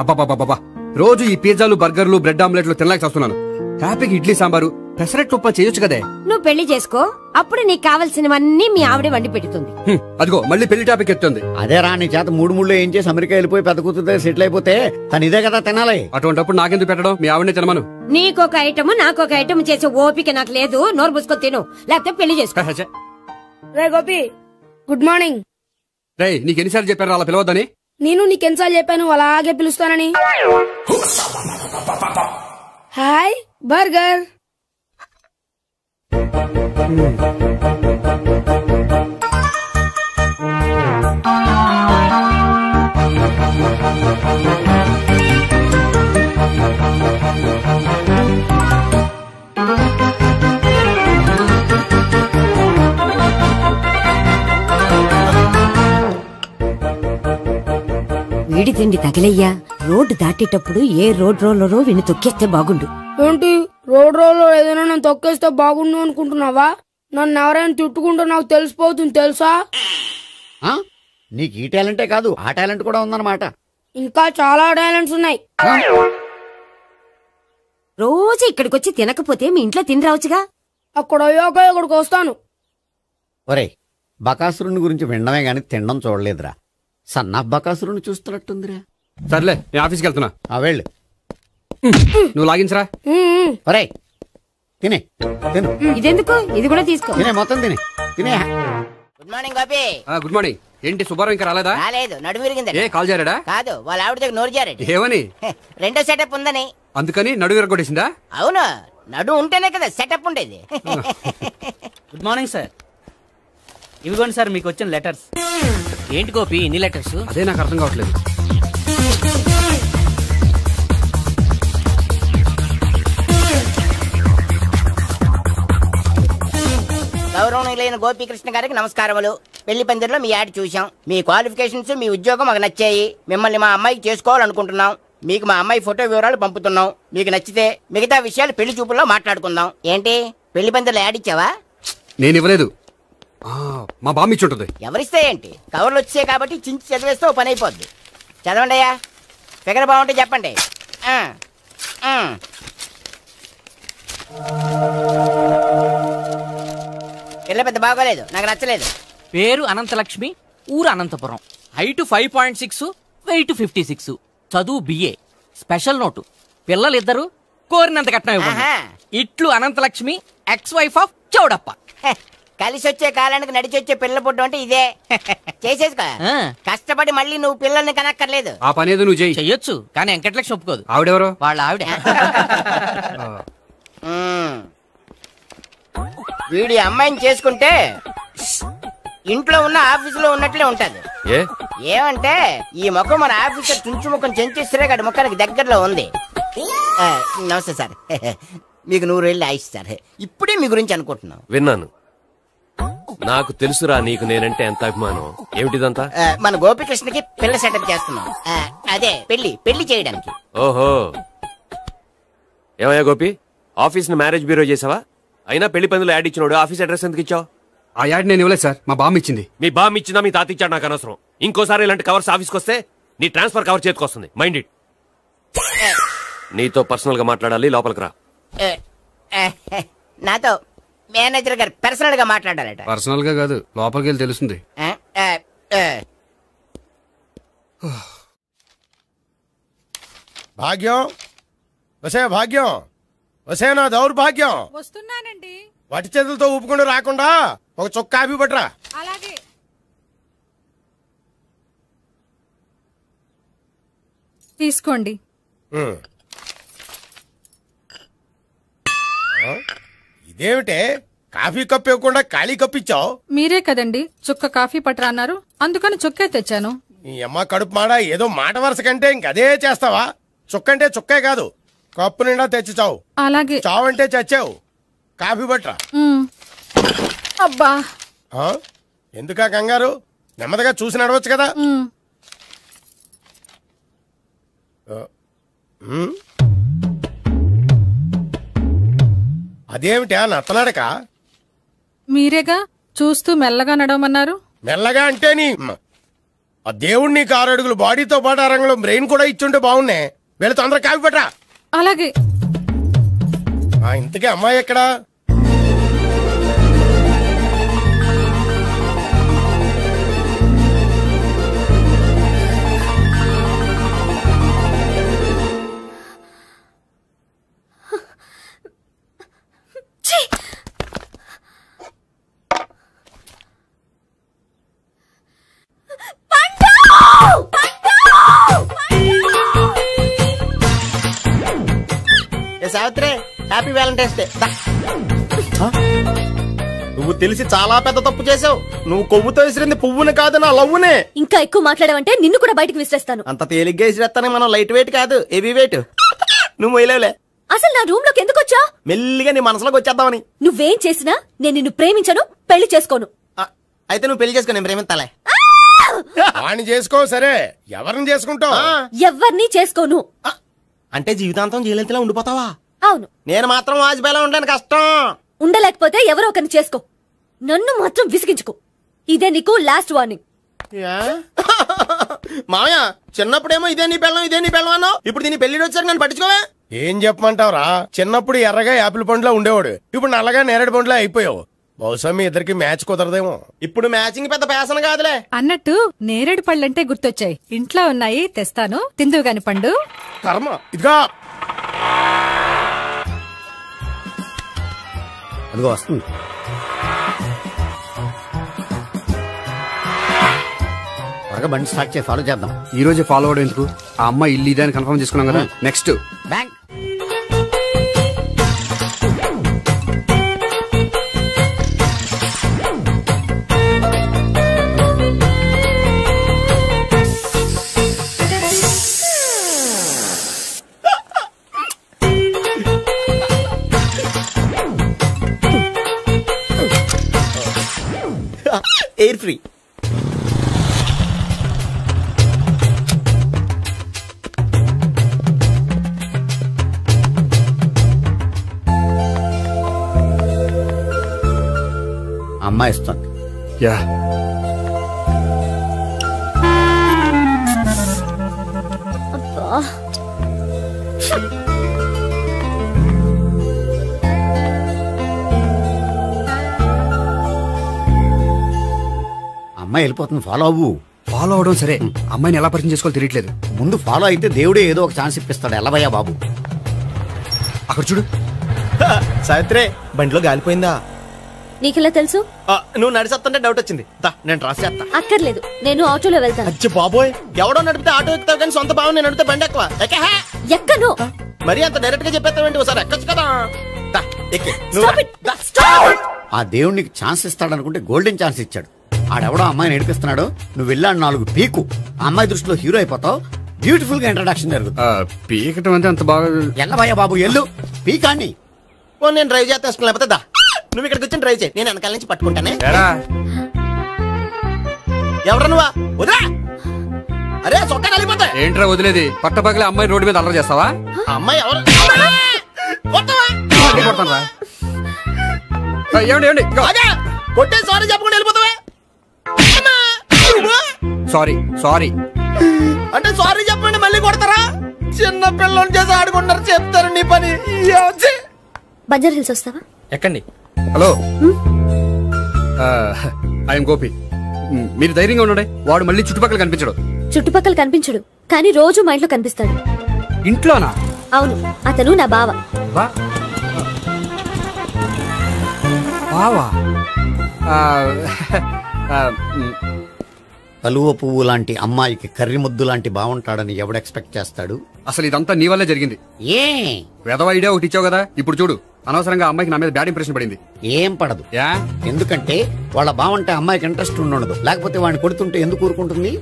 అబ్బాబాబా రోజు ఈ పిజ్జాలు బర్గర్లు బ్రెడ్ ఆమ్లెట్లు తినలేక వస్తున్నాను. హ్యాపీగా ఇడ్లీ సాంబారు పెసరట్టు ఉప్మా చేయొచ్చు కదే. నువ్వు పెళ్లి చేసుకో, అప్పుడు నీకు కావాల్సినవన్నీ మీ ఆవిడే వండి పెడుతుంది. అదిగో మళ్ళీ పెళ్లి టాపిక్ ఎత్తుంది. అదే రా, నీ చేత మూడు ఏం చేసి అమెరికా వెళ్ళిపోయి పెద్ద కూతురు సెటిల్ అయిపోతే తను ఇదే కదా తినాలి. అటువంటిప్పుడు నాకెందుకు పెట్టడం, మీ ఆవిడనే తినమను. నీకొక ఐటమ్ నాకొక ఐటమ్ చేసే ఓపిక నాకు లేదు. నోరు పూసుకొని తిను, లేకపోతే పెళ్లి చేసుకో. రే గోపి, గుడ్ మార్నింగ్. రే నీకు ఎన్నిసార్లు చెప్పారు అలా పిలవద్దని? నేను నీకెన్నిసార్లు చెప్పాను అలాగే పిలుస్తానని. Hi burger. వీడి తిండి తగిలయ్యా. రోడ్డు దాటేటప్పుడు ఏ రోడ్ రోలరో విని తొక్కేస్తే బాగుండు. ఏంటి రోడ్ రోల్లో ఏదైనా నన్ను తొక్కేస్తే బాగుండు అనుకుంటున్నావా? నన్ను ఎవరైనా తిట్టుకుంటే నాకు తెలిసిపోతుంది తెలుసా? నీకు ఈ టాలెంటే కాదు ఆ టాలెంట్ కూడా ఉందన్నమాట. ఇంకా చాలా టాలెంట్స్ ఉన్నాయి. రోజు ఇక్కడికొచ్చి తినకపోతే మీ ఇంట్లో తిని రావచ్చుగా. అక్కడ అయ్యాక ఇక్కడికి వస్తాను. ఒరే, బకాసురుని గురించి వినడమే గాని తినడం చూడలేదురా. సన్నా బకాసురుని చూస్తున్నట్టుందిరా. సర్లే నేను ఆఫీస్కి వెళ్తున్నా. వెళ్ళు. నువ్వు లాగించరా. ఒరే తినే తిను. ఇదెందుకు? ఇది కూడా తీసుకో. తినే మొత్తం తినే తినే. Good morning Gopi. Good morning. ఏంటి సుబ్బారావు ఇంకా రాలేదా? రాలేదు, నడుము విరిగింది. ఏ కాల్ చేరాడా? కాదు, వాళ్ళ ఆవిడ దగ్గర నోరు జారాడు. ఏమని? రెండో సెటప్ ఉందని. అందుకని నడువు విరగొట్టేసిందా? అవును, నడుము ఉంటేనే కదా సెటప్ ఉండేది. Good morning sir. ఇవిగోండి సార్ మీకు వచ్చిన లెటర్స్. ఏంటి గోపి ఇన్ని లెటర్స్? అదే నాకు అర్థం కావట్లేదు. గౌరవనీయులైన గోపీకృష్ణ గారికి నమస్కారములు. పెళ్లి పందిరిలో మీ యాడ్ చూసాం. మీ క్వాలిఫికేషన్స్, మీ ఉద్యోగం మాకు నచ్చాయి. మిమ్మల్ని మా అమ్మాయికి చేసుకోవాలనుకుంటున్నాం. మీకు మా అమ్మాయి ఫోటో వివరాలు పంపుతున్నాం. మీకు నచ్చితే మిగతా విషయాలు పెళ్లి చూపుల్లో మాట్లాడుకుందాం. ఏంటి పెళ్లి పందిరిలో యాడ్ ఇచ్చావా? నేను ఇవ్వలేదు, మా బామ్మ ఇచ్చి ఉంటుంది. ఎవరిస్తే ఏంటి, కవర్లు వచ్చాయి కాబట్టి చించి చదివేస్తే పని అయిపోద్ది. చదవండి అయ్యా, ఫిగర్ బాగుంటే చెప్పండి. పిల్ల పెద్ద బాగోలేదు, నాకు నచ్చలేదు. పేరు అనంతలక్ష్మి, ఊరు అనంతపురం, హైట్ 5.6, వెయిట్ 56, చదువు BA, స్పెషల్ నోటు పిల్లలిద్దరు కోరినంత కట్నం ఇవ్వండి. ఇట్లు Anantalakshmi, ex wife of Chowdappa. కలిసి వచ్చే కాలానికి నడిచి వచ్చే పిల్ల పుట్టు అంటే ఇదే. చేసేసుకో, కష్టపడి మళ్ళీ నువ్వు పిల్లల్ని కనక్కర్లేదు. ఆ పని ఏదో నువ్వు చెయ్యొచ్చు, కానీ వెంకటలక్ష్మి ఒప్పుకోదు. ఆవిడెవరో? వాళ్ళ ఆవిడ. వీడి అమ్మాయిని చేసుకుంటే ఇంట్లో ఉన్న ఆఫీసులో ఉన్నట్లే ఉంటది. ఏమంటే ఈ ముఖం మన ఆఫీసర్ తుంచు ముఖం చెంచేశ్వరే గారి ముఖానికి దగ్గరలో ఉంది. నమస్తే సార్, మీకు 100 ఏళ్ళు ఆయుష్ సార్. ఇప్పుడే మీ గురించి అనుకుంటున్నాం. విన్నాను, నాకు తెలుసురా నీకు నేనంటే ఎంత అభిమానం. ఏమిటిదంతా? మన గోపికృష్ణకి పిల్ల సెటప్ చేస్తున్నాం. అదే పెళ్లి చేయడానికి. ఓహో, ఏమయ్యా గోపి, ఆఫీస్ ని మ్యారేజ్ బ్యూరో చేసావా? అయినా పెళ్లి పందులు యాడ్ ఇచ్చినోడు ఆఫీస్ అడ్రస్ ఎందుకు ఇచ్చావు? ఆ యాడ్ నేను ఇవ్వలేదు సార్, మా బామ్మ ఇచ్చింది. మీ బామ్మ ఇచ్చిందా మీ తాత ఇచ్చాడు నాకు అనవసరం. ఇంకోసారి ఇలాంటి కవర్స్ ఆఫీస్కి వస్తే నీ ట్రాన్స్ఫర్ కవర్ చేతికి వస్తుంది. Mind it. నీతో పర్సనల్ గా మాట్లాడాలి, లోపలికి రా. నాతో మేనేజర్ గారు పర్సనల్ గా మాట్లాడాలట. పర్సనల్ గా కాదు, లోపలికి వెళ్ళి తెలుస్తుంది. భాగ్యం, వసే భాగ్యం, వసే నా దౌర్భాగ్యం. వస్తున్నానండి. వటి చేతులతో ఊపుకుండా రాకుండా ఒక చొక్క కాఫీ పట్టరా. అలాగే. తీసుకోండి. ఇదేమిటే కాఫీ కప్ ఇవ్వకుండా ఖాళీ కప్ ఇచ్చావు? మీరే కదండి చుక్క కాఫీ పట్టరా అన్నారు, అందుకని చుక్కే తెచ్చాను. నీ అమ్మ కడుపు మాడ, ఏదో మాట వరుస కంటే ఇంకదే చేస్తావా? చుక్కంటే చుక్కే కాదు, కప్పు నిండా తెచ్చి చావు. అలాగే. చావు అంటే చచ్చావు. కాఫీ పట్టరా. అబ్బా, ఎందుకా కంగారు? నెమ్మదిగా చూసి నడవచ్చు కదా. అదేమిటా నత్తనాడక? మీరేగా చూస్తూ మెల్లగా నడవమన్నారు. మెల్లగా అంటే నీ ఆ దేవుడు నీకు 6 అడుగులు బాడీతో పాటు ఆ రంగంలో బ్రెయిన్ కూడా ఇచ్చుంటే బాగున్నాయి. వీళ్ళ తొందర కాపీ పట్రా. అలాగే. ఇంతకీ అమ్మాయి ఎక్కడా? Savitri, happy Valentine's day. నువ్వు తెలిసి చాలా పెద్ద తప్పు చేసావు. నువ్వు కొవ్వుతో విసిరింది పువ్వుని కాదు, నా లవ్వునే. ఇంకా ఎక్కువ మాట్లాడమంటే నిన్ను కూడా బయటకు విసిరేస్తాను. అంత తేలిగ్గా విసిరేస్తానే మనం లైట్ వెయిట్ కాదు, హెవీ వెయిట్. నువ్వు మొయ్యలేవులే. అసలు నా రూమ్ లోకి ఎందుకు వచ్చా? మెల్లిగా నీ మనసులోకి వచ్చేద్దామని. నువ్వేం చేసినా నేను నిన్ను ప్రేమించను, పెళ్లి చేసుకోను. అయితే నువ్వు పెళ్లి చేసుకో, నేను ప్రేమిస్తాలే. వాణ్ణి చేసుకో. సరే, ఎవరిని చేసుకుంటావు? ఎవరిని చేసుకోను. అంటే జీవితాంతం జయలలితలా ఉండిపోతావా? అవును. నేను మాత్రం వాజ్పేయిలా ఉండడానికి కష్టం. ఉండలేకపోతే ఎవరో ఒకరిని చేసుకో, నన్ను మాత్రం విసిగించుకో. ఇదే నీకు లాస్ట్ వార్నింగ్. మామయ్య, చిన్నప్పుడేమో ఇదే నీ పెళ్ళం అన్నావు. ఇప్పుడు దీని పెళ్లి వచ్చారు, నన్ను పట్టించుకోవే. ఏం చెప్పమంటావురా? చిన్నప్పుడు ఎర్రగా యాపిల్ పండులా ఉండేవాడు, ఇప్పుడు నల్లగా నేరేడు పండులా అయిపోయావు. బహుశా మీ ఇద్దరికి మ్యాచ్ కుదరదేమో. ఇప్పుడు మ్యాచింగ్ పెద్ద పేసన కాదులే. అన్నట్టు నేరేడు పళ్ళంటే గుర్తొచ్చాయి. ఇంట్లో ఉన్నాయి, తెస్తాను, తిందువు గాని పండు. కర్మ. ఇదిగా అదిగో వస్తుంది. త్వరగా బండి స్టార్ట్ చేసి ఫాలో చేద్దాం. ఈ రోజే ఫాలో అవడం ఎందుకు? ఆ అమ్మాయి ఇల్లు ఇదే అని కన్ఫర్మ్ చేసుకున్నాం కదా. Next bank. Air free. అమ్మాయి ఇస్తుంది. యా, అమ్మాయి వెళ్ళిపోతుంది, ఫాలో అవ్వు. ఫాలో అవడం సరే, అమ్మాయిని ఎలా పరిచయం చేసుకోవాలో తెలియట్లేదు. ముందు ఫాలో అయితే దేవుడే ఏదో ఒక ఛాన్స్ ఇప్పిస్తాడు. ఎలవయ్యా బాబు. అక్కడ చూడు. సావిత్రి, బండిలో గాలిపోయిందా? నీకెలా తెలుసు? నువ్వు నడిచేస్తుంటే డౌట్ వచ్చింది. నేను రాసి చేస్తా. అక్కర్లేదు, నేను ఆటోలో వెళ్తాను. అచ్చి బాబోయ్, ఎవడో నడిపితే ఆటో ఎక్కుతావు కానీ సొంత భావం నేను నడిపితే బండి ఎక్కువ. ఎక్కను. మరి అంత డైరెక్ట్ గా చెప్పేస్తావేంటి? ఒకసారి ఎక్కొచ్చు కదా. ఆ దేవుడికి ఛాన్స్ ఇస్తాడనుకుంటే గోల్డెన్ ఛాన్స్ ఇచ్చాడు. ఆడెవడో అమ్మాయిని ఏడిపిస్తున్నాడు, నువ్వు వెళ్ళాడు 4 పీకు. ఆ అమ్మాయి దృష్టిలో హీరో అయిపోతావు. బ్యూటిఫుల్ గా ఇంట్రడక్షన్ జరుగుతుంది. పీకటం అంటే అంత బాగా ఎల్లవయ్యా బాబు, ఎల్లు పీకాన్ని. నేను డ్రైవ్ చేస్తాను, లేకపోతే దా నువ్వు ఇక్కడికి వచ్చి డ్రైవ్ చేయి, నేను వెనకాల నుంచి పట్టుకుంటానే. ఎవరు నువ్వా? వదిలా. అరే చొక్కా కలిపోతా. ఏంట్రా వదిలేది? పట్టపగలే అమ్మాయి రోడ్డు మీద అల్లరి చేస్తావా? అమ్మాయి ఎవరు? కొట్టే సారీ చెప్పకుండా వెళ్ళిపోతావా? సారీ అంటే సారీ చెప్పండి మళ్ళీ కొడతారా? చిన్న పిల్లలు చేసి ఆడుకుంటారు, చెప్తారు నీ పని. బంజారా హిల్స్ వస్తావా? ఎక్కండి. Hello, I'm Gopi. మీరు ధైర్యంగా ఉండండి. వాడు మళ్ళీ చుట్టుపక్కల కనిపించడు. చుట్టుపక్కల కనిపించడు, కానీ రోజు మా ఇంట్లో కనిపిస్తాడు. ఇంట్లోనా? అవును, అతను నా బావ. బావా? కలువ పువ్వు లాంటి అమ్మాయికి కర్రి ముద్దు లాంటి బాగుంటాడని ఎవడు ఎక్స్పెక్ట్ చేస్తాడు? అసలు ఇదంతా నీ వల్లే జరిగింది. ఏ వెధవ ఐడియా ఒకటి ఇచ్చావు కదా, ఇప్పుడు చూడు. అనవసరంగా అమ్మాయికి నా మీద బ్యాడ్ ఇంప్రెషన్ పడింది. ఏం పడదు. ఎందుకంటే వాళ్ళ బాగుంటే అమ్మాయికి ఇంట్రెస్ట్ ఉండదు. లేకపోతే వాడిని కొడుతుంటే ఎందుకు ఊరుకుంటుంది?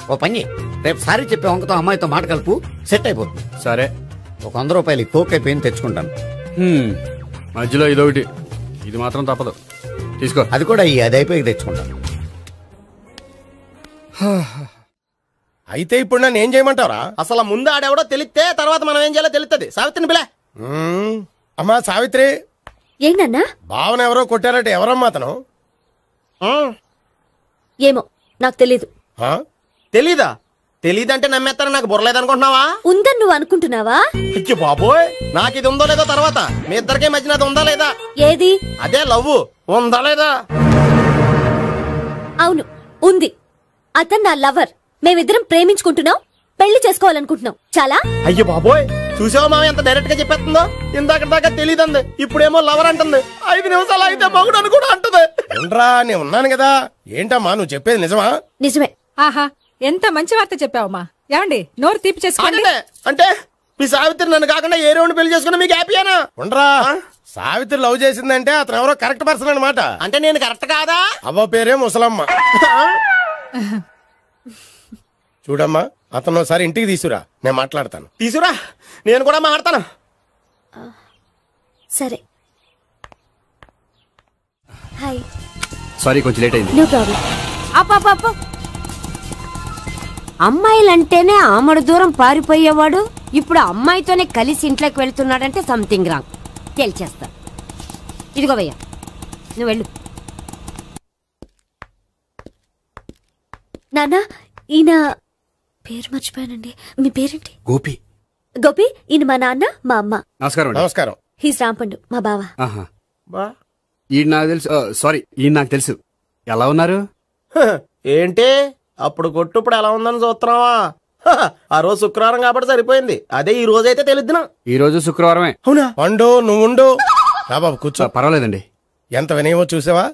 ఓ పని, రేపు సారీ చెప్పే వంకతో అమ్మాయితో మాట కలుపు, సెట్ అయిపోతుంది. సరే, ఒక 100 రూపాయలు కోక్ అయిపోయింది, తెచ్చుకుంటాను. మధ్యలో ఇదొకటి, ఇది మాత్రం తప్పదు. తీసుకో. అది కూడా అది అయిపోయి తెచ్చుకుంటాను. అయితే ఇప్పుడు నన్ను ఏం చేయమంటారా? అసలు ముందు ఆడెవడో తెలిస్తే తర్వాత మనం ఏం చేయాలో తెలుస్తుంది. సావిత్రిని పిల్ల. అమ్మా సావిత్రి. ఏంటన్నా? భావన ఎవరో కొట్టారట. ఎవరమ్మా అతను? ఏమో, నాకు తెలీదు. తెలీదా? తెలీదంటే నమ్మేస్తాను, నాకు బుర్రలేదనుకుంటున్నావా? ఉందని నువ్వు అనుకుంటున్నావా? అయ్యో బాబోయ్, నాకు ఇది ఉందో లేదో తర్వాత. మీ ఇద్దరికే మధ్యన అది ఉందా లేదా? ఏది? అదే లవ్ ఉందా లేదా? అవును, ఉంది. అతను నా లవర్. మేమిద్దరం ప్రేమించుకుంటున్నాం, పెళ్లి చేసుకోవాలనుకుంటున్నాం. చాలా. అయ్యో బాబోయ్, చూసావా మామ ఎంత డైరెక్ట్ గా చెప్పేస్తుందో? ఇందాక దాకా తెలియదండి, ఇప్పుడేమో లవర్ అంటుంది. 5 నిమిషాలు అయితే మగుడు అని కూడా అంటుంది. నేను ఉన్నాను కదా. ఏంటమ్మా నువ్వు చెప్పేది నిజమా? నిజమే. ఆహా, ఎంత మంచి వార్త చెప్పావమ్మా. ఏమండి, నోరు తీపి చేసుకోండి. అంటే మీ సావిత్రి నన్ను కాకుండా ఏ రౌండ్ పెళ్లి చేసుకున్నా మీకు హ్యాపీయేనా? ఉండరా, సావిత్రి లవ్ చేసిందంటే అతను ఎవరో కరెక్ట్ పర్సన్ అనమాట. అంటే నేను కరెక్ట్ కాదా? అవ్వ పేరే ముసలమ్మ. చూడమ్మా, అతను ఒకసారి ఇంటికి తీసుకురా, నేను మాట్లాడతాను. తీసురా, నేను కూడా మాట్లాడతాను. సరే. హాయ్. సారీ, కొంచెం లేట్ అయింది. No problem. అప్ప అమ్మాయిలంటేనే ఆమడు దూరం పారిపోయేవాడు ఇప్పుడు అమ్మాయితోనే కలిసి ఇంట్లోకి వెళ్తున్నాడంటే సంథింగ్ రాంగ్. తేల్చేస్తా. ఇదిగో భయ్యా, నువ్వు వెళ్ళు. నాన్న, ఈయన పేరు మర్చిపోయానండి. మీ పేరేంటి? గోపి. గోపి, ఈయన మా నాన్న, మా అమ్మ. నమస్కారం. నమస్కారం. హీస్ రాంపండు, మా బావ. ఈయన నాకు తెలుసు. సారీ, ఈయన నాకు తెలుసు. ఎలా ఉన్నారు? ఏంటి అప్పుడు కొట్టు ఇప్పుడు ఎలా ఉందని చూస్తున్నావా? ఆ రోజు శుక్రవారం కాబట్టి సరిపోయింది. అదే ఈ రోజు అయితే తెలిద్దునా. ఈ రోజు శుక్రవారమే. అవునా? పండు నువ్వు ఉండు. రా బాబు కూర్చో. పర్వాలేదండి. ఎంత వినయమో చూసావా?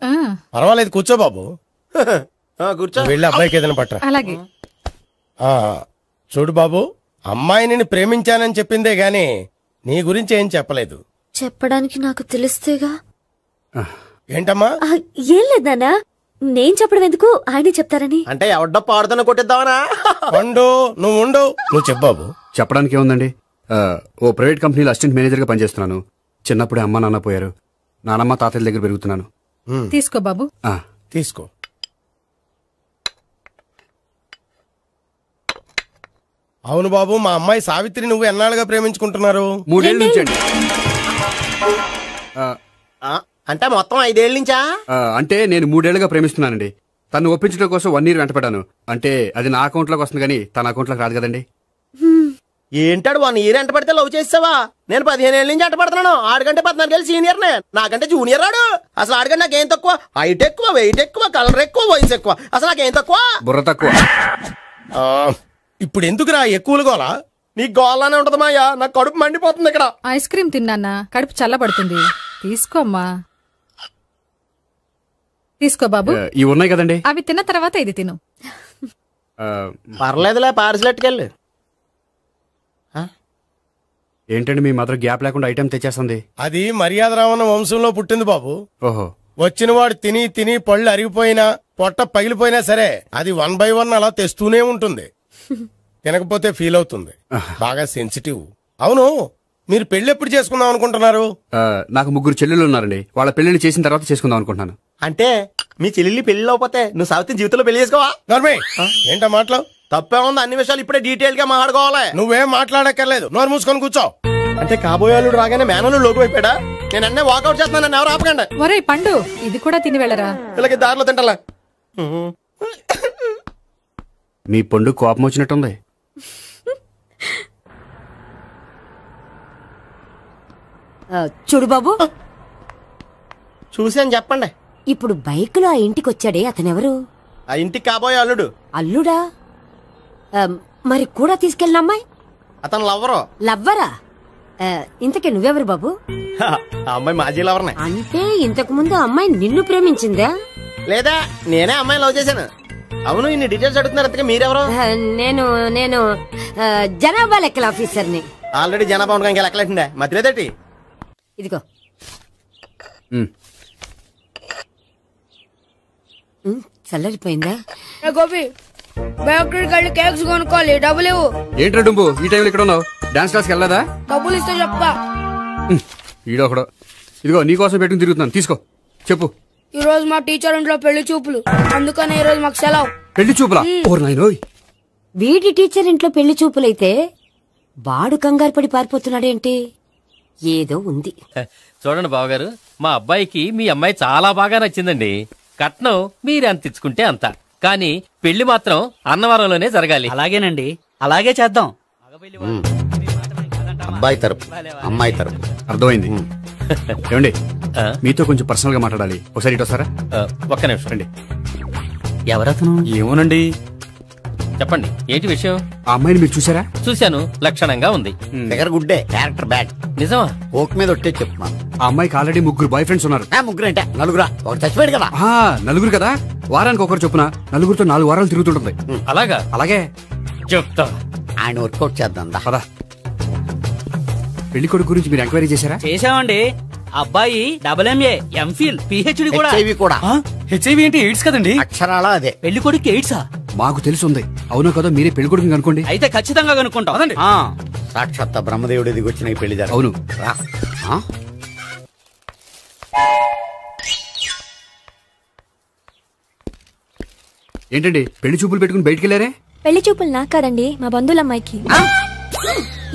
పర్వాలేదు, కూర్చో బాబు. కూర్చో. వెళ్ళి అబ్బాయికి ఏదైనా పట్టరా. అలాగే. చూడు బాబు, అమ్మాయిని ప్రేమించానని చెప్పిందే గాని నీ గురించి ఏం చెప్పలేదు. చెప్పడానికి నాకు తెలిస్తేగా. ఏంటమ్మా? ఏం లేదు నాన్న, నేను చెప్పడం ఎందుకు, ఆయనే చెప్తారని. అంటే ఎవడ్డో పాడుతున్న కొట్టిద్దామనా? పండు నువ్వు ఉండు. నువ్వు చెప్పు బాబు. చెప్పడానికి ఏముందండి, ఓ ప్రైవేట్ కంపెనీలో అసిస్టెంట్ మేనేజర్ గా పనిచేస్తున్నాను. చిన్నప్పుడే అమ్మ నాన్న పోయారు. నానమ్మ తాతయ్య దగ్గర పెరుగుతున్నాను. తీసుకో బాబు. తీసుకో. అవును బాబు, మా అమ్మాయి సావిత్రి నువ్వు ఎన్నాళ్ళుగా ప్రేమించుకుంటున్నారు? 3 ఏళ్ళ నుంచి అండి. అంటే మొత్తం 5 ఏళ్ళ నుంచా? అంటే నేను 3 ఏళ్లుగా ప్రేమిస్తున్నానండి. తను ఒప్పించడం కోసం 1 year వెంటపడ్డాను. అంటే అది నా అకౌంట్ లోకి వస్తుంది కానీ తన అకౌంట్ లోకి రాదు కదండి. ఏంటాడు 1 year ఎంట పడితే లవ్ చేసావా? నేను 15 ఏళ్ళ నుంచి ఎంట పడుతున్నాను. ఆడికంటే 14 ఏళ్ళు సీనియర్ నే, నాకంటే జూనియర్ రాడు. అసలు ఆడికంటే నాకేం తక్కువ? హైట్ ఎక్కువ, వెయిట్ ఎక్కువ, కలర్ ఎక్కువ, వయసు ఎక్కువ. అసలు నాకేం తక్కువ? బుర్ర తక్కువ. ఇప్పుడు ఎందుకురా ఎక్కువలు గోలా? నీకు గోలానే ఉంటది మాయా, నాకు కడుపు మండిపోతుంది ఇక్కడ. ఐస్ క్రీమ్ తిన్నానా, కడుపు చల్లబడుతుంది. తీసుకోమ్మా. తీసుకో బాబు. ఇవి ఉన్నాయి కదండి, అవి తిన్న తర్వాత ఇది తిను. పర్లేదులే, పార్సిలెట్కెళ్ళి. ఏంటండి మీ మదర్ గ్యాప్ లేకుండా ఐటెం తెచ్చేస్తుంది? అది మర్యాద రావణ వంశంలో పుట్టింది బాబు. ఓహో. వచ్చిన వాడు తిని తిని పళ్ళు అరిగిపోయినా పొట్ట పగిలిపోయినా సరే అది 1 by 1 అలా తెస్తూనే ఉంటుంది. తినకపోతే ఫీల్ అవుతుంది. బాగా సెన్సిటివ్. అవును, మీరు పెళ్లి ఎప్పుడు చేసుకుందాం అనుకుంటున్నారు? నాకు 3 చెల్లెళ్ళు ఉన్నారండి. వాళ్ళ పెళ్లిని చేసిన తర్వాత చేసుకుందాం అనుకుంటున్నాను. అంటే మీ చెల్లెల్ని పెళ్లి లేకపోతే నువ్వు సావిత్రి జీవితంలో పెళ్లి చేసుకోవా? ఏంటా మాటలు? తప్పే ఉంది, అన్ని విషయాలు ఇప్పుడే డీటెయిల్ గా మాట్లాడుకోవాలి. నువ్వేం మాట్లాడక్కర్లేదు, నోరు మూసుకొని కూర్చో. అంటే కాబోయేవాళ్ళు రాగానే మేనలు లోకి అయిపోయాడా? నేను అన్నీ వాకౌట్ చేస్తున్నాను, ఎవరు ఆపకండి. ఒరే పండు, ఇది కూడా తిని వెళ్ళరా. ఇలాగే దారిలో తింటలా. మీ పండు కోపం వచ్చినట్టుంది. చూడు బాబు, చూసాను చెప్పండి. ఇప్పుడు బైక్ లో ఆ ఇంటికి వచ్చాడే అతనెవరు? ఆ ఇంటికి కాబోయే అల్లుడు. అల్లుడా? మరి కూడా తీసుకెళ్ళిన అమ్మాయి? అతను లవ్వరు. లవ్వరా? ఇంతకీ నువ్వెవరు బాబు? ఆ అమ్మాయి మాజీ లవర్నే. అంటే ఇంతకు ముందు అమ్మాయి నిన్ను ప్రేమించిందా? లేదా నేనే అమ్మాయి లవ్ చేశాను. అవును, ఇన్ని డీటెయిల్స్ అడుగుతున్నారు, ఇంతకీ మీరెవరు? నేను జనాభా లెక్కల ఆఫీసర్ని. ఆల్రెడీ జనాభా ఉండగా ఇంకా లెక్కలేండే మధ్యలేదేటి? ఇదిగో. చల్లరిపోయిందా? గోపి, బేకరీకి వెళ్ళి కేక్స్ కొనుక్కోవాలి, డబ్బులు ఇవ్వు. ఏంట్రా డుంబు ఈ టైంలో ఇక్కడ ఉన్నావు? డాన్స్ క్లాస్కి వెళ్ళదా? డబ్బులు ఇస్తే చెప్తా. ఈడొకడు. ఇదిగో నీకోసం పెట్టుకుని తిరుగుతున్నాను, తీసుకో. చెప్పు. ఈ రోజు మా టీచర్ ఇంట్లో పెళ్లి చూపులు, అందుకనే ఈ రోజు మాకు సెలవు. పెళ్లి చూపులా? వీడి టీచర్ ఇంట్లో పెళ్లి చూపులైతే వాడు కంగారు పడి పారిపోతున్నాడేంటి? ఏదో ఉంది. చూడండి బావగారు, మా అబ్బాయికి మీ అమ్మాయి చాలా బాగా నచ్చిందండి. కట్నం మీరే అంత ఇచ్చుకుంటే అంత. కానీ పెళ్లి మాత్రం అన్నవరంలోనే జరగాలి. అలాగేనండి, అలాగే చేద్దాం. అబ్బాయి తరపు అమ్మాయి తరపు. అర్థమైంది. ఏమండి మీతో కొంచెం పర్సనల్ గా మాట్లాడాలి. ఒకసారి ఇటు వస్తారా? ఒక్క నిమిషం రండి. ఎవరతను? ఏమోనండి. చెప్పండి, ఏంటి విషయం? ఆ అమ్మాయిని మీరు చూసారా? చూశాను, లక్షణంగా ఉంది. ఫిగర్ గుడ్డే, క్యారెక్టర్ బ్యాడ్. నిజమా? ఓక్ మీద ఒట్టే చెప్తున్నాను. ఆ అమ్మాయికి ఆల్రెడీ 3 బాయ్ ఫ్రెండ్స్ ఉన్నారు. 3 అంటే 4 ఒకటి చచ్చిపోయాడు కదా. 4 కదా, వారానికి ఒకరు చొప్పున 4తో 4 వారాలు తిరుగుతుంటుంది. అలాగా? అలాగే చెప్తా. ఆయన వర్కౌట్ చేద్దాం పదా. పెళ్లి కొడుకు గురించి మీరు ఎంక్వైరీ చేశారా? చేశామండి. అబ్బాయి MA, MPhil, PhD కూడా. హెచ్ఐవి కూడా. హెచ్ఐవి అంటే ఎయిడ్స్ కదండి? అక్షరాల అదే. పెళ్లి కొడుకు ఎయిడ్సా? మాకు తెలుసుంది. అవునో కదా, మీరే పెళ్లి కొడుకుని కనుకోండి. అయితే ఖచ్చితంగా కనుక్కుంటాం. సాక్షాత్ బ్రహ్మదేవుడి దిగి వచ్చిన ఈ పెళ్లి జరగదు. అవును. ఏంటండి పెళ్లి చూపులు పెట్టుకుని బయటికి వెళ్ళారే? పెళ్లి చూపులు నాకు కాదండి, మా బంధువుల అమ్మాయికి.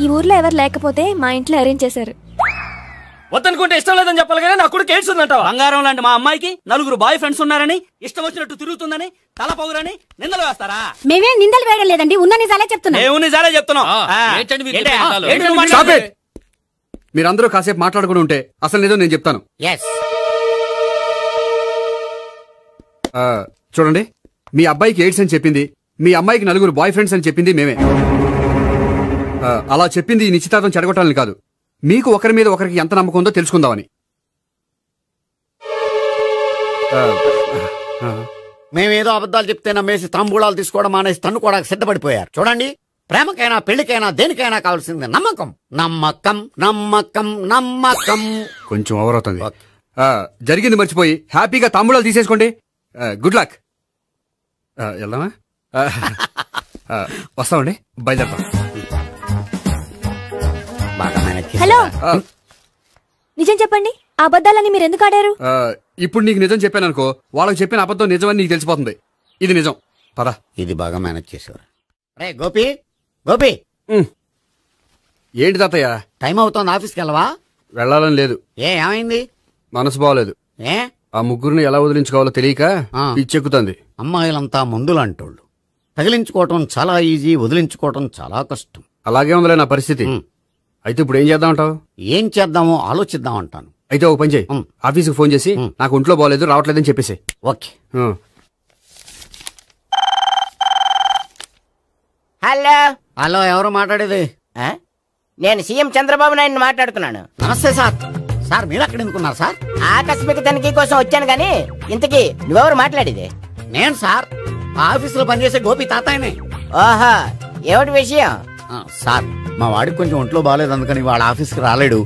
ఈ ఊర్లో ఎవరు లేకపోతే మా ఇంట్లో అరేంజ్ చేశారు. వద్దనుకుంటే ఇష్టం లేదని చెప్పాలి కానీ నా కూడా కేడ్స్ ఉందంటావా? బంగారం లాంటి మా అమ్మాయికి 4 బాయ్ ఫ్రెండ్స్ ఉన్నారని, ఇష్టం వచ్చినట్టు తిరుగుతుందని, తల పౌరని నిందలు వేస్తారా? మేమే నిందలు వేయడం లేదండి, ఉన్న నిజాలే చెప్తున్నాం. నిజాలే చెప్తున్నాం. మీరందరూ కాసేపు మాట్లాడుకుని ఉంటే అసలు నిజం నేను చెప్తాను. చూడండి, మీ అబ్బాయికి ఎయిడ్స్ అని చెప్పింది, మీ అమ్మాయికి 4 బాయ్ ఫ్రెండ్స్ అని చెప్పింది మేమే. అలా చెప్పింది ఈ నిశ్చితార్థం చెడగొట్టాలని కాదు, మీకు ఒకరి మీద ఒకరికి ఎంత నమ్మకం ఉందో తెలుసుకుందామని. మేమేదో అబద్ధాలు చెప్తే నమ్మేసి తాంబూలాలు తీసుకోవడం మానేసి తన్నుకోవడానికి సిద్ధపడిపోయారు. చూడండి, ప్రేమకైనా పెళ్లికైనా దేనికైనా కావాల్సింది నమ్మకం. నమ్మకం నమ్మకం నమ్మకం. కొంచెం ఓవర్ అవుతుంది. జరిగింది మర్చిపోయి హ్యాపీగా తాంబూలాలు తీసేసుకోండి. Good luck. వెళ్దామా? వస్తామండి, బయలుదేరతాం. హలో, నిజం చెప్పండి, ఆ అబద్ధాలని మీరు ఎందుకు ఆడారు? ఇప్పుడు నీకు నిజం చెప్పాను అనుకో, వాళ్ళకి చెప్పిన అబద్ధం నిజమని నీకు తెలిసిపోతుంది. ఇది నిజం. పద. ఇది బాగా మేనేజ్ చేసేవారు. రే గోపి, గోపి. ఏంటి తాతయ్య? టైం అవుతోంది, ఆఫీస్కి వెళ్ళవా? వెళ్ళాలని లేదు. ఏమైంది? మనసు బాగోలేదు. ఆ ముగ్గురిని ఎలా వదిలించుకోవాలో తెలియక పిచ్చెక్కుతుంది. అమ్మాయిలంతా మందులాంటోళ్ళు. తగిలించుకోవటం చాలా ఈజీ, వదిలించుకోవటం చాలా కష్టం. అలాగే ఉందిలే నా పరిస్థితి. అయితే ఇప్పుడు ఏం చేద్దామంటావు? ఏం చేద్దామో ఆలోచిద్దాం అంటాను. అయితే ఒక పని చేయి, ఆఫీస్కి ఫోన్ చేసి నాకు ఒంట్లో బాగోలేదు రావట్లేదని చెప్పేసి. ఓకే. హలో. హలో, ఎవరు మాట్లాడేది? నేను సీఎం చంద్రబాబు నాయుడు మాట్లాడుతున్నాను. నమస్తే సార్. సార్ మీరు అక్కడ ఎందుకున్నారు సార్? ఆకస్మిక తనిఖీ కోసం వచ్చాను గాని, ఇంతకీ నువ్వెవరు మాట్లాడేది? నేను సార్, ఆఫీసులో పనిచేసే గోపి తాతాయనే. ఓహో, ఏమిటి విషయం? సార్, మా వాడికి కొంచెం ఒంట్లో బాగాలేదు, అందుకని వాళ్ళ ఆఫీస్కి రాలేడు.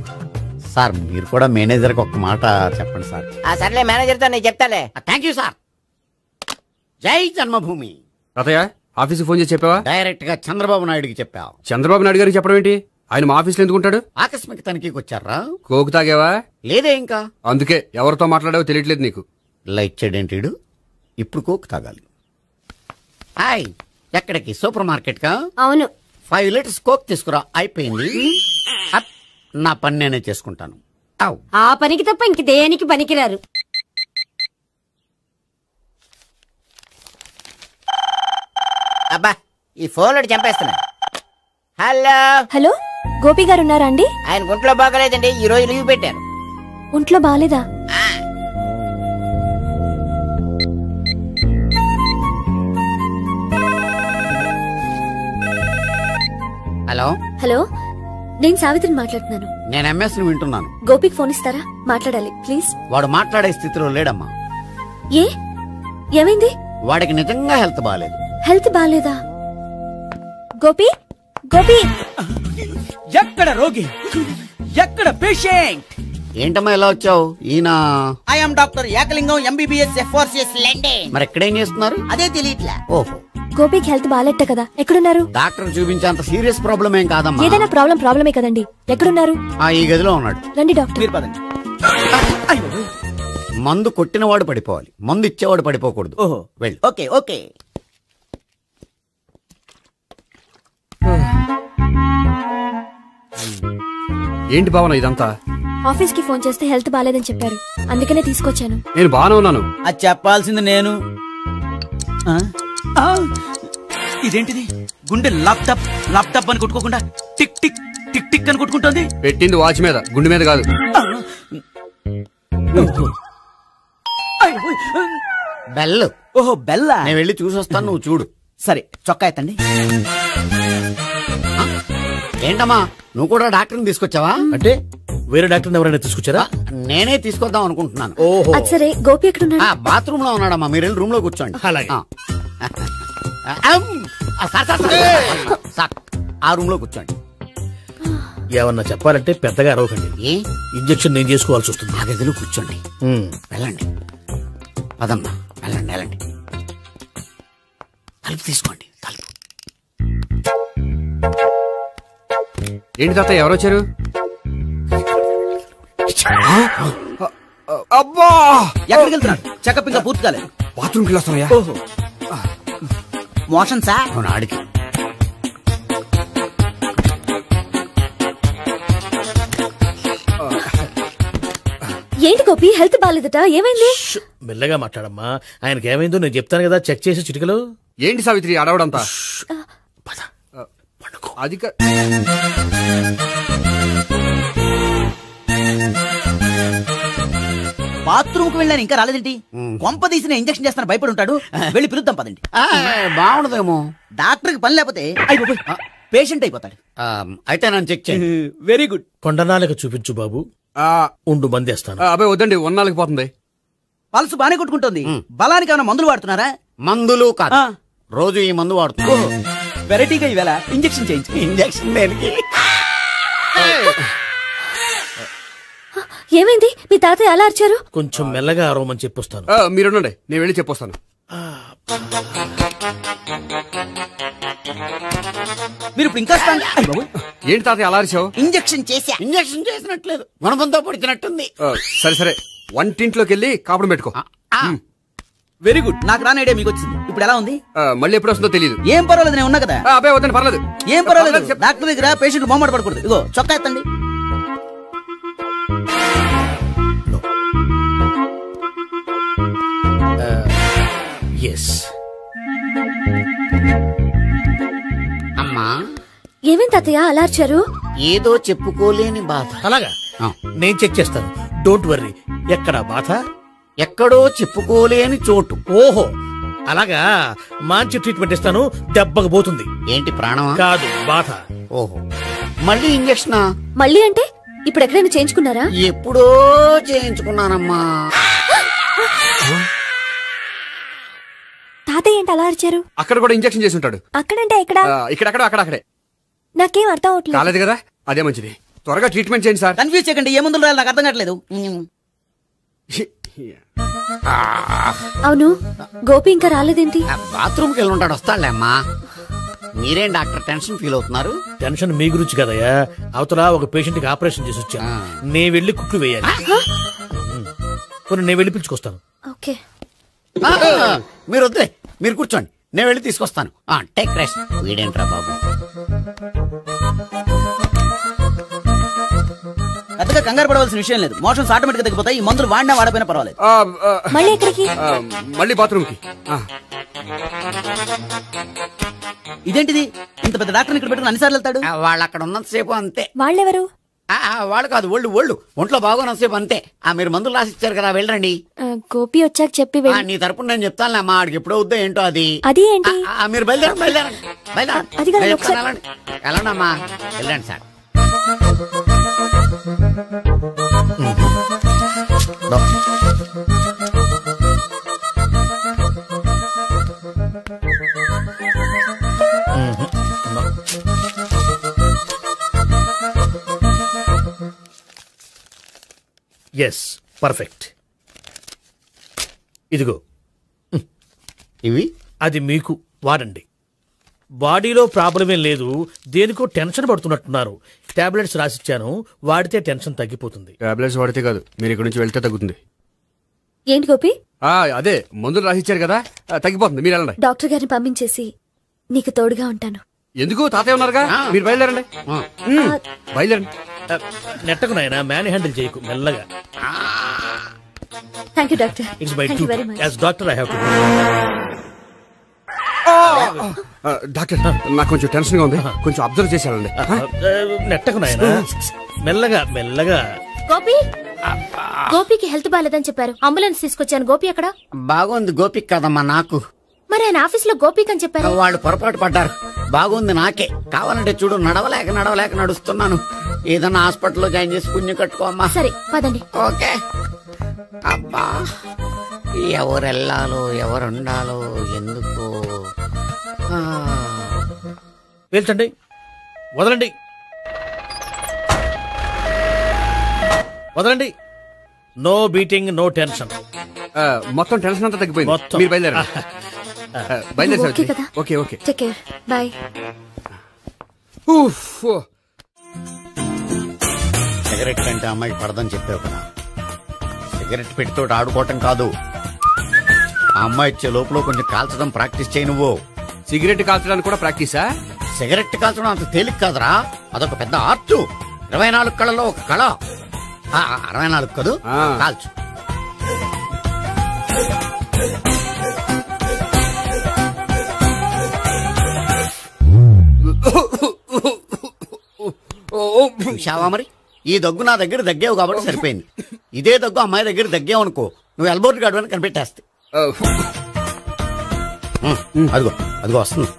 సార్, మీరు కూడా మేనేజర్కి ఒక మాట చెప్పండి సార్. సర్లే, మేనేజర్తో నేను చెప్తాలే. Thank you sir. జై జన్మభూమి. తాతయ్య, ఆఫీస్కి ఫోన్ చేసి చెప్పావా? డైరెక్ట్ గా చంద్రబాబు నాయుడుకి చెప్పావు. చంద్రబాబు నాయుడు గారికి చెప్పడం ఏంటి? ఆయన మా ఆఫీస్లో ఎందుకుంటాడు? ఆకస్మిక తనిఖీకి వచ్చారా? కోకు తాగావా? లేదే ఇంకా. అందుకే ఎవరితో మాట్లాడావో తెలియట్లేదు నీకు. లైట్ చేయడేంటిడు? ఇప్పుడు కోక్ తాగాలి. హాయ్, ఎక్కడికి? సూపర్ మార్కెట్ కా? అవును. 5 లీటర్స్ కోక్ తీసుకురా. అయిపోయింది. నా పని నేనే చేసుకుంటాను. ఆ పనికి తప్ప ఇంక దేనికి పనికిరారు. అబ్బా, ఈ ఫోన్లో చంపేస్తున్నా. హలో. హలో, గోపి గారు ఉన్నారా అండి? ఆయన ఒంట్లో బాగలేదండి, ఈ రోజు లీవ్ పెట్టారు. ఒంట్లో బాగాలేదా? హలో. హలో, నేను సావిత్రిని మాట్లాడుతున్నాను. నేను ఎంఎస్ని వింటున్నాను. గోపికి ఫోన్ ఇస్తారా? మాట్లాడాలి ప్లీజ్. వాడు మాట్లాడే స్థితిలో లేడమ్మా. ఏ, ఏమైంది? వాడికి నిజంగా హెల్త్ బాగాలేదు. హెల్త్ బాగాలేదా? గోపి, గోపి. ఎక్కడ రోగి, ఎక్కడ పేషెంట్? ఏంటమ్మా ఇలా వచ్చావు? ఈయన I'm doctor Ekalingam MBBS FRCS London. మరి ఎక్కడేం చేస్తున్నారు? అదే తెలియట్లే. ఓహో, గోపికి హెల్త్ బాగాలేట కదా, ఎక్కడున్నారు? డాక్టర్ చూపించేంత సీరియస్ ప్రాబ్లం ఏం కాదమ్మా. ఏదైనా ప్రాబ్లమే కదండి, ఎక్కడున్నారు? ఈ గదిలో ఉన్నాడు. రండి డాక్టర్. మీరు పదండి. మందు కొట్టినవాడు పడిపోవాలి, మందు ఇచ్చేవాడు పడిపోకూడదు. ఓహో, వెళ్ళి. Okay okay. ఏంటి భావన ఇదంతా? ఆఫీస్ కి ఫోన్ చేస్తే హెల్త్ బాగాలేదని చెప్పారు, అందుకనే తీసుకొచ్చాను. నేను బాగానే ఉన్నాను. అది చెప్పాల్సింది నేను. ఇదేంటిది గుండె లాప్టాప్ లాప్టాప్ అని కొట్టుకోకుండా టిక్ టిక్ టిక్ టిక్ అని కొట్టుకుంటుంది. పెట్టింది వాచ్ మీద, గుండె మీద కాదు. బెల్. ఓహో బెల్లా. నేను వెళ్ళి చూసొస్తాను, నువ్వు చూడు. సరే చొక్కా ఎత్తండి. ఏంటమ్మా నువ్వు కూడా డాక్టర్ని తీసుకొచ్చావా? అంటే వేరే డాక్టర్ ఎవరైనా తీసుకొచ్చారా? నేనే తీసుకొద్దాం అనుకుంటున్నాను. ఓహో సరే గోపి ఎక్కడున్నాడు? బాత్రూమ్ లో ఉన్నాడమ్మా, మీరు వెళ్ళి రూమ్ లో కూర్చోండి. అలాగే. సార్ ఆ రూమ్ లో కూర్చోండి. ఏమన్నా చెప్పాలంటే పెద్దగా అరవకండి. ఇంజెక్షన్ నేను చేసుకోవాల్సి వస్తుంది. ఆ గదిలో కూర్చోండి. వెళ్ళండి పదమ్మా, వెళ్ళండి వెళ్ళండి. తలుపు తీసుకోండి, తలుపు. ఏంటి తాత ఎవరు వచ్చారు? అబ్బా ఎక్కడికి వెళ్తున్నాడు? చెకప్ ఇంకా పూర్తి కాలేదు. బాత్రూమ్కి వస్తున్నాయా? ఓహో మోషన్ సార్. అవును ఆడికి. ఏంటి గోపి హెల్త్ బాగాలేదట, ఏమైంది? మెల్లగా మాట్లాడమ్మా. ఆయనకి ఏమైందో నేను చెప్తాను కదా, చెక్ చేసి చిటికలు. ఏంటి సావిత్రి అడవడంతా? అది బాత్రూమ్ కు వెళ్ళాను ఇంకా రాలేదేంటి? కొంప తీసిన ఇంజక్షన్ చేస్తాను భయపడి ఉంటాడు. వెళ్ళి పిలుద్దాం పదండి. బాగుండదేమో. డాక్టర్ కి పని లేకపోతే పేషెంట్ అయిపోతాడు. అయితే నన్ను చెక్ చేయండి. Very good. కొండనాలకు చూపించు బాబు. ఉండు మందేస్తాను. అబ్బాయి వద్దండి, ఉన్నాళ్ళకి పోతుంది. పల్సు బానే కొట్టుకుంటుంది. బలానికి ఏమైనా మందులు వాడుతున్నారా? మందులు కాదు, రోజు ఈ మందు వాడుతున్నా. వెరైటీగా ఈవేళ ఇంజక్షన్ చేయించు. ఇంజక్షన్ దేనికి? ఏమైంది? మీ తాతయ్య అలా అరిచారు? కొంచెం మెల్లగా అరవమని చెప్పొస్తాను. మీరుండండి, నేను వెళ్ళి చెప్పొస్తాను. మీరు ఇప్పుడు ఇంకా ఏంటి తాతయ్య అలా అరిచావు? ఇంజక్షన్ చేసా. ఇంజక్షన్ చేసినట్లేదు, గుణపంతో పొడిచినట్టుంది. సరే సరే, వంటింట్లోకి వెళ్ళి కాపుడు పెట్టుకో. Very good. నాకు రాని ఐడియా మీకు వచ్చింది. ఇప్పుడు ఎలా ఉంది? మళ్ళీ ఎప్పుడు వస్తుందో తెలియదు. ఏం పర్వాలేదు, నేను ఉన్నా కదా. అబ్బాయి వద్దండి, పర్లేదు. ఏం పర్వాలేదు. డాక్టర్ దగ్గర పేషెంట్ మొహమాట పడకూడదు. ఇగో చొక్కా ఎత్తండి. అమ్మా ఏమేం తాతయ్య అలా అరిచారు? ఏదో చెప్పుకోలేని బాధ. అలాగా, నేను చెక్ చేస్తాను. Don't worry. ఎక్కడ బాధ? ఎక్కడో చెప్పుకోలేని చోటు. ఓహో అలాగా, మంచి ట్రీట్మెంట్ ఇస్తాను, దెబ్బకు పోతుంది. ఏంటి ప్రాణమా? కాదు, బాధ. ఓహో మళ్ళీ ఇంజక్షనా? మళ్ళీ అంటే ఇప్పుడు ఎక్కడైనా చేయించుకున్నారా? ఎప్పుడో చేయించుకున్నానమ్మా. తాతయ్య ఏంటి అలా అరిచారు? అక్కడ కూడా ఇంజక్షన్ చేసి ఉంటాడు. అక్కడంటే ఎక్కడ? ఇక్కడక్కడ అక్కడక్కడే. నాకేం అర్థం అవట్లేదు. కాలేదు కదా, అదే మంచిది. త్వరగా ట్రీట్మెంట్ చేయండి సార్. కన్ఫ్యూజ్ చేయకండి. ఏ మందులు రాయాలి నాకు అర్థం కావట్లేదు. అవును గోపి ఇంకా రాలేదేంటి? బాత్రూమ్ కి వెళ్ళి ఉంటాడు, వస్తాడులే అమ్మా. మీరేం డాక్టర్ టెన్షన్ ఫీల్ అవుతున్నారు? టెన్షన్ మీ గురించి కదయ్యా. అవతల ఒక పేషెంట్ కి ఆపరేషన్ చేసి వచ్చాను. నేను వెళ్ళి కుట్లు వేయాలి. నేను వెళ్ళి పిలుచుకొస్తాను. ఓకే మీరు వద్దులే, మీరు కూర్చోండి, నేను వెళ్ళి తీసుకొస్తాను. Take rest. వీడేంట్రా బాబు. పెద్దగా కంగారు పడవలసిన విషయం లేదు. మోషన్స్ ఆటోమేటిక్ గా తగ్గిపోతాయి. ఈ మందులు వాడినా వాడపోయినా పర్వాలేదు. మళ్ళీ ఎక్కడికి? మళ్ళీ బాత్రూమ్ కి. ఇదేంటిది? ఇంత పెద్ద డాక్టర్ ఇక్కడ పెట్టుకుని అన్నిసార్లు వెళ్తాడు? వాళ్ళు అక్కడ ఉన్నంతసేపు అంతే. వాళ్ళెవరు? వాళ్ళు కాదు, ఒళ్ళు ఒంట్లో బాగోనంతసేపు అంతే. మీరు మందులు రాసి ఇచ్చారు కదా, వెళ్ళండి. గోపి వచ్చాక చెప్పి నీ తరపున నేను చెప్తానులే అమ్మా. ఆడికి ఎప్పుడో వద్దో ఏంటో అది. అది ఏంటి? మీరు బయలుదేరండి. వెళ్ళండి అమ్మా, వెళ్ళండి సార్. Yes perfect. ఇదిగో ఇవి అది మీకు వాడండి. బాడీలో ప్రాబ్లం ఏం లేదు, దేనికో టెన్షన్ పడుతున్నట్టున్నారు. టాబ్లెట్స్ రాసిచ్చాను, వాడితే టెన్షన్ తగ్గిపోతుంది. టాబ్లెట్స్ వాడితే కాదు, మీరు ఇక్కడ నుంచి వెళ్తే తగ్గుతుంది. ఏంటి గోపి? అదే మందులు రాసిచ్చారు కదా, తగ్గిపోతుంది. మీరు వెళ్ళండి. డాక్టర్ గారిని పంపించేసి నీకు తోడుగా ఉంటాను. ఎందుకు? తాతయ్య ఉన్నారుగా, మీరు బయలుదేరండి. బయలుదేరండి. నెట్టకు నాయనా, మ్యాన్ హ్యాండిల్ చేయకు, మెల్లగా. Thank you doctor. It's my duty as doctor. I have to. Doctor నాకు కొంచెం టెన్షన్ గా ఉంది, కొంచెం అబ్జర్వ్ చేసేయాలండి. నెట్టకు నాయనా, మెల్లగా మెల్లగా. గోపి, గోపికి హెల్త్ బాలేదని చెప్పారు, అంబులెన్స్ తీసుకొచ్చాను. గోపి ఎక్కడ? బాగుంది గోపిక్ కదమ్మా నాకు. మరి ఆయన ఆఫీస్ లో గోపిక్ అని చెప్పారు. వాళ్ళు పొరపాటు పడ్డారు. బాగుంది నాకే. కావాలంటే చూడు, నడవలేక నడుస్తున్నాను. ఏదన్నా హాస్పిటల్లో జాయిన్ చేసి పుణ్యం కట్టుకోమ్మా. సరే పదండి. ఓకే. అబ్బా, ఎవరెళ్ళాలో ఎవరుండాలో ఎందుకు. పేల్చండి, వదలండి, వదలండి. No beating, no tension. మొత్తం టెన్షన్ అంతా తగ్గిపోయింది. మీరు బయలుదేరండి. బయలుదేరి. Okay okay, take care, bye. Cigarette కంటే అమ్మాయికి పడదని చెప్పావు కదా. సిగరెట్ పెట్టితో ఆడుకోవటం కాదు, ఆ అమ్మాయి ఇచ్చే లోపల కొంచెం కాల్చడం ప్రాక్టీస్ చేయి. నువ్వు సిగరెట్ కాల్చడానికి కూడా ప్రాక్టీసా? సిగరెట్ కాల్చడం అంత తేలిక కాదురా, అదొక పెద్ద ఆర్ట్. 24 కళలో ఒక కళ. 64 కదూ, కాల్చు. చూశావా మరి, ఈ దగ్గు నా దగ్గర దగ్గేవు కాబట్టి సరిపోయింది. ఇదే దగ్గు అమ్మాయి దగ్గర దగ్గేవు అనుకో, నువ్వు ఎల్బోర్డ్ గాడు అని కనిపెట్టేస్తే. అదిగో అదిగో వస్తుంది.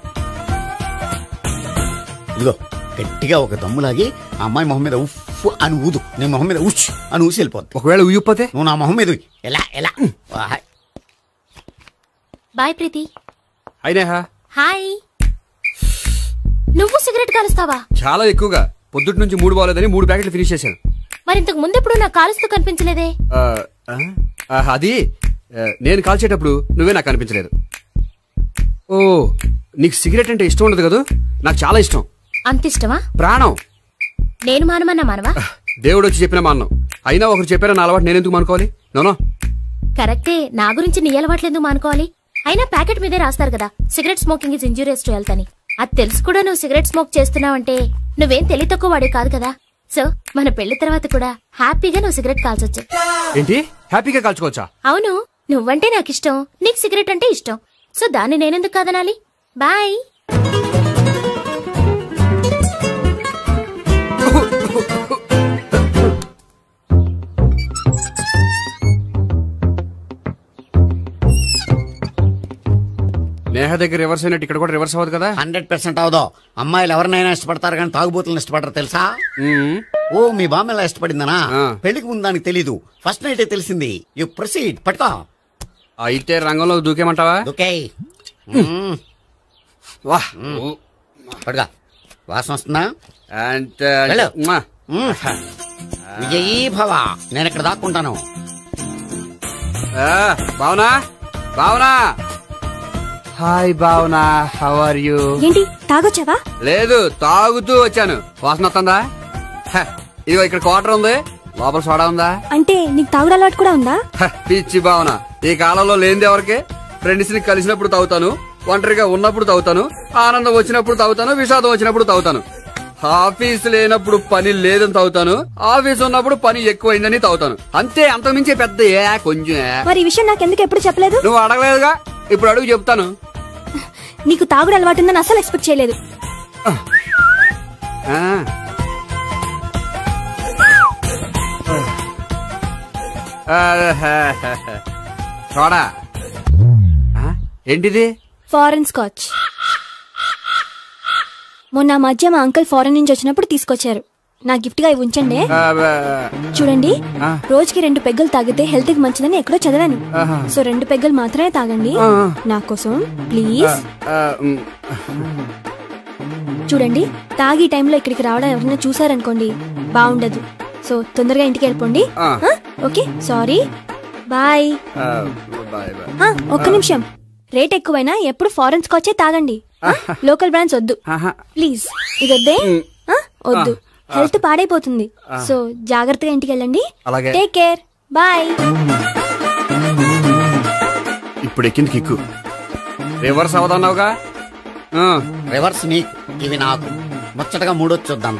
ఇదిగో గట్టిగా ఒక దమ్ములాగి ఆ అమ్మాయి మొహం మీద ఉఫ్ అని ఊదు, నీ మొహం మీద ఉచ్ అని ఊసి వెళ్ళిపోద్ది. ఒకవేళ ఊయకపోతే నువ్వు నా మొహం మీద ఎలా ఎలా. బాయ్ ప్రీతి. అయినా హాయ్. నువ్వు సిగరెట్ కాలుస్తావా? చాలా ఎక్కువగా. పొద్దుటి నుంచి 3 బాలేదని 3 ప్యాకెట్లు ఫినిష్ చేశాను. మరి ఇంతకు ముందెప్పుడు నాకు కాలుస్తూ కనిపించలేదే? అది నేను కాల్చేటప్పుడు నువ్వే నాకు కనిపించలేదు. ఓ, నీకు సిగరెట్ అంటే ఇష్టం ఉండదు కదా? నాకు చాలా ఇష్టం. అంత ఇష్టమా? ప్రాణం. నేను మానమన్నా మానవా? దేవుడు వచ్చి చెప్పిన మానం. అయినా ఒకరు చెప్పారా నా అలవాటు నేనెందుకు మానుకోవాలి? నోనో. కరెక్టే, నా గురించి నీ అలవాట్లు ఎందుకు మానుకోవాలి? అయినా ప్యాకెట్ మీదే రాస్తారు కదా, cigarette smoking is injurious to health అని. అది తెలుసు కూడా నువ్వు సిగరెట్ స్మోక్ చేస్తున్నావంటే నువ్వేం తెలివి తక్కువ వాడే కాదు కదా. సో మన పెళ్లి తర్వాత కూడా హ్యాపీగా నువ్వు సిగరెట్ కాల్చొచ్చు. ఏంటి, హ్యాపీగా కాల్చుకోవచ్చా? అవును, నువ్వంటే నాకు ఇష్టం, నీకు సిగరెట్ అంటే ఇష్టం. సో దాన్ని నేనెందుకు కాదనాలి? బాయ్. నేహ దగ్గర రివర్స్ అయినట్టు ఇక్కడ కూడా రివర్స్ అవ్వదు కదా? 100% అవదో. అమ్మాయిలు ఎవరినైనా ఇష్టపడతారు కానీ తాగుబోతులను ఇష్టపడరు తెలుసా? ఓ, మీ బామ్మ ఎలా ఇష్టపడిందనా? పెళ్లికి ముందు దానికి తెలీదు, ఫస్ట్ నైటే తెలిసింది. You proceed. పట్టుకో. అయితే రంగంలో దూకేమంటావా? దూకే. పడుగా. వాసన వస్తుందా? విజయీ భవ. నేను ఇక్కడ దాక్కుంటాను. Bhavana, Bhavana. Hi Bhavana, how are you? ఏంటి, తాగొచ్చావా? లేదు, తాగుతూ వచ్చాను. వాసన వస్తుందా? ఇదిగో ఇక్కడ క్వార్టర్ ఉంది, లోపల సోడా ఉందా? అంటే నీకు తాగుడు అలవాటు కూడా ఉందా? పిచ్చి భావన, ఈ కాలంలో లేనిది ఎవరికి? ఫ్రెండ్స్ ని కలిసినప్పుడు తాగుతాను, ఒంటరిగా ఉన్నప్పుడు తాగుతాను, ఆనందం వచ్చినప్పుడు తాగుతాను, విషాదం వచ్చినప్పుడు తాగుతాను. ఆఫీస్ లేనప్పుడు పని లేదని తాగుతాను, ఆఫీస్ ఉన్నప్పుడు పని ఎక్కువైందని తాగుతాను. అంతే, అంతకుమించే పెద్ద కొంచెం. మరి ఈ విషయం నాకెందుకు ఎప్పుడు చెప్పలేదు? నువ్వు అడగలేదుగా, ఇప్పుడు అడుగు చెప్తాను. నీకు తాగుడు అలవాటు ఉందని అసలు ఎక్స్పెక్ట్ చేయలేదు. సోడా ఏంటిది? Foreign scotch. మొన్న మధ్య మా అంకుల్ ఫారెన్ నుంచి వచ్చినప్పుడు తీసుకొచ్చారు. నా గిఫ్ట్ గా ఇవి ఉంచండి. చూడండి, రోజుకి 2 పెగ్గులు తాగితే హెల్త్ కి మంచిదని ఎక్కడో చదివాను. సో 2 పెగ్గులు మాత్రమే తాగండి నా కోసం ప్లీజ్. చూడండి, తాగి టైంలో ఇక్కడికి రావడం ఎవరైనా చూసారనుకోండి బాగుండదు. సో తొందరగా ఇంటికి వెళ్ళిపోండి. Okay, sorry, bye. ఒక్క నిమిషం, రేట్ ఎక్కువైనా ఎప్పుడు ఫారెన్ స్కాచే తాగండి, లోకల్ బ్రాండ్స్ వద్దు ప్లీజ్. ఇది వద్దే, వద్దు, హెల్త్ పాడైపోతుంది. సో జాగ్రత్తగా ఇంటికి వెళ్ళండి. Take care, bye. ఇప్పుడు ఎక్కింది కిక్కు. రివర్స్ అవదన్నావుగా? రివర్స్ నీకు, ఇవి నాకు. ముచ్చటగా 3 చూద్దాం.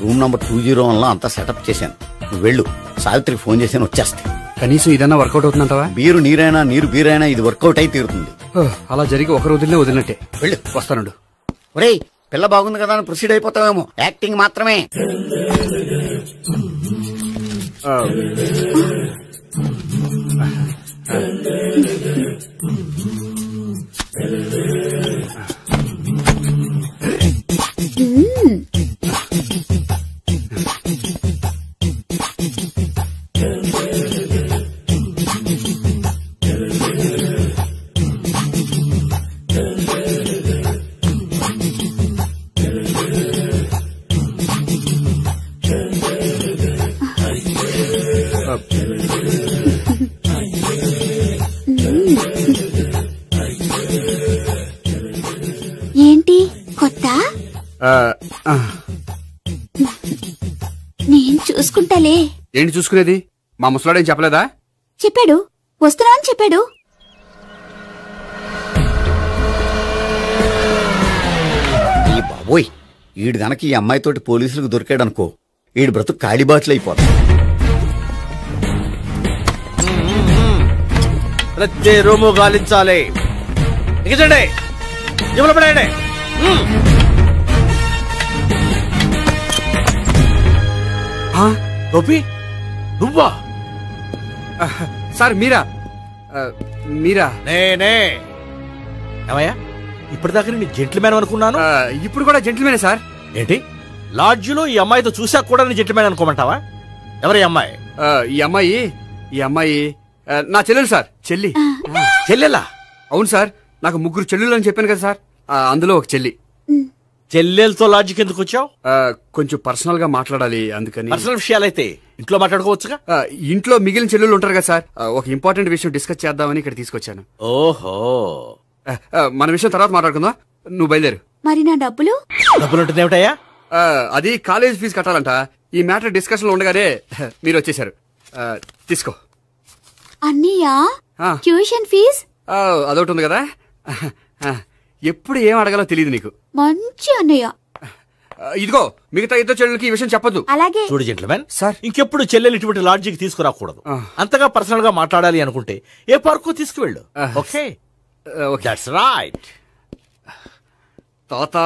రూమ్ నంబర్ 201 లో అంతా సెటప్ చేశాను. నువ్వు వెళ్ళు, సావిత్రికి ఫోన్ చేశాను, వచ్చేస్తా. కనీసం ఇదన్నా వర్కౌట్ అవుతుందంటావా? బీరు నీరైనా నీరు బీరైనా ఇది వర్కౌట్ అయి తీరుతుంది. అలా జరిగి ఒక రోజులనే వదిలినట్టే. వెళ్ళు, వస్తానుండు. ఒరేయ్ పిల్ల బాగుంది కదా అని ప్రొసీడ్ అయిపోతావేమో. యాక్టింగ్ మాత్రమే. ఏంటి కొత్త? నేను చూసుకుంటాలే. ఏంటి చూసుకునేది? మా ముసలాడేం చెప్పలేదా? చెప్పాడు, వస్తున్నా అని చెప్పాడు. ఈ బాబోయ్, ఈడు గనక ఈ అమ్మాయితోటి పోలీసులకు దొరికాడనుకో, ఈడు బ్రతుకు కాళీబాట్లు అయిపోతాడు. ప్రతి రూము గాలించాలి. ఎగచండి, జబ్బులు పడేయండి. గోపి, నువ్వా? సార్ మీరా? మీరా? నేనే. ఏమయ్యా, ఇప్పటిదాకా నేను జెంట్లమ్యాన్ అనుకున్నాను. ఇప్పుడు కూడా జెంట్లమ్యానే సార్. ఏంటి, లాడ్జిలో ఈ అమ్మాయితో చూసాక కూడా నేను జెంట్లమ్యాన్ అనుకోమంటావా? ఎవరి అమ్మాయి? ఈ అమ్మాయి నా చెల్లెలు సార్. చెల్లెలా? అవును సార్, నాకు 3 చెల్లెలు అని చెప్పాను కదా సార్, అందులో ఒక చెల్లి. చెల్లెలతో లాడ్జికి ఎందుకు వచ్చావు? కొంచెం పర్సనల్ గా మాట్లాడాలి, అందుకని. పర్సనల్ విషయాలైతే ఇంట్లో మాట్లాడుకోవచ్చుగా. ఇంట్లో మిగిలిన చెల్లెలు ఉంటారు కదా సార్, ఒక ఇంపార్టెంట్ విషయం డిస్కస్ చేద్దామని ఇక్కడ తీసుకొచ్చాను. ఓహో, మన విషయం తర్వాత మాట్లాడుకుందాం, నువ్వు బయలుదేరు. మరి నా డబ్బులు? డబ్బులు ఉంటుందేమిటయ్యా? అది కాలేజ్ ఫీజు కట్టాలంట. ఈ మ్యాటర్ డిస్కషన్ లో ఉండగానే మీరు వచ్చేసారు. తీసుకో. అన్నయ్యా, ట్యూషన్ ఫీజ్? అదొకటి ఉంది కదా, ఎప్పుడు ఏం అడగాలో తెలియదు నీకు. మంచి అన్నయ్య. ఇదిగో, మిగతా ఇద్దరు చెల్లెలకి ఈ విషయం చెప్పొద్దు. అలాగే. చూడు జెంట్లమెన్ సార్, ఇంకెప్పుడు చెల్లెలు ఇటువంటి లాడ్జికి తీసుకురాకూడదు. అంతగా పర్సనల్ గా మాట్లాడాలి అనుకుంటే ఏ పార్కు తీసుకువెళ్ళు. Okay, that's right. తాత